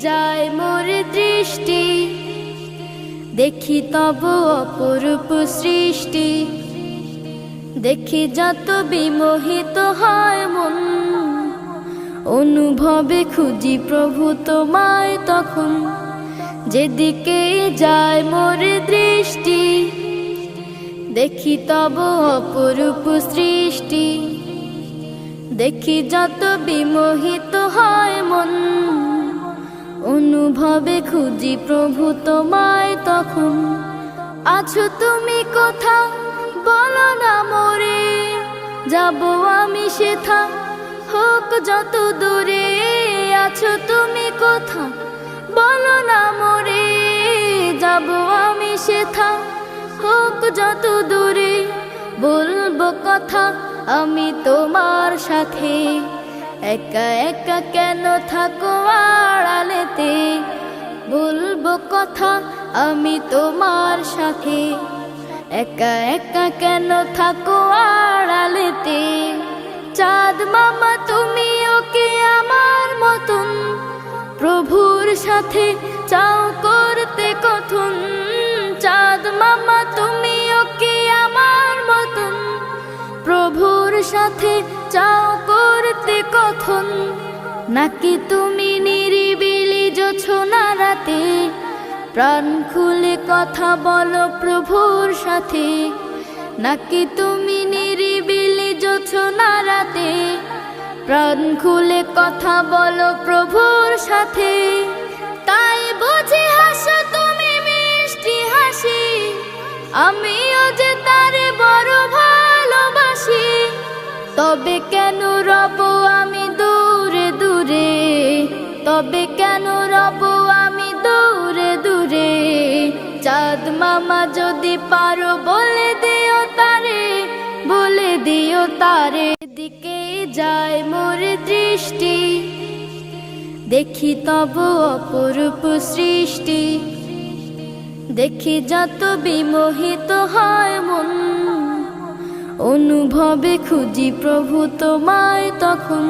যায় মোর দৃষ্টি, দেখি তব অপরূপ সৃষ্টি। দেখি যত বিমোহিত হয় মন, অনুভবে খুঁজি প্রভু তোমায় তখন। যেদিকে যায় মোর দৃষ্টি, দেখি তব অপরূপ সৃষ্টি। দেখি যত বিমোহিত হয় মন, অনুভবে খুঁজি প্রভু তোমায় তখন। আছো তুমি কোথাও বলো না মোরে, যাব আমি সেথা হোক যত দূরে। আছো তুমি কোথাও বলো না মোরে, যাব আমি সেথা হোক যত দূরে। বলবো কথা আমি তোমার সাথে, একা একা কেন থাকো আড়ালেতে। বলবো কথা আমি তোমার সাথে, একা একা কেন থাকো আড়ালেতে। চাঁদ মামা তুমি ওকে আমার মতন, প্রভুর সাথে চাও করতে কথন। চাঁদ মামা তুমি ওকে আমার মতন, প্রভুর সাথে চাও করতে কথন। নাকি তুমি নিরিবিলি জোছনা রাতে, প্রাণ খুলে কথা বলো প্রভুর সাথে। নাকি তুমি নিরিবিলি জোছনা রাতে, প্রাণ খুলে কথা বলো প্রভুর সাথে। তাই বুঝি হাসো তুমি মিষ্টি হাসি, আমিও যে তারে বড় ভালোবাসি। তবে কেন রব আমি দূরে দূরে, তবে কেন রব আমি দূরে দূরে। চাঁদ মামা যদি পারো বলে দিও তারে, বলে দিও তারে। দিকে যায় মোর দৃষ্টি, দেখি তব অপরূপ সৃষ্টি। দেখি যত বিমোহিত হয় মন, অনুভবে খুঁজি প্রভু তোমায় তখন।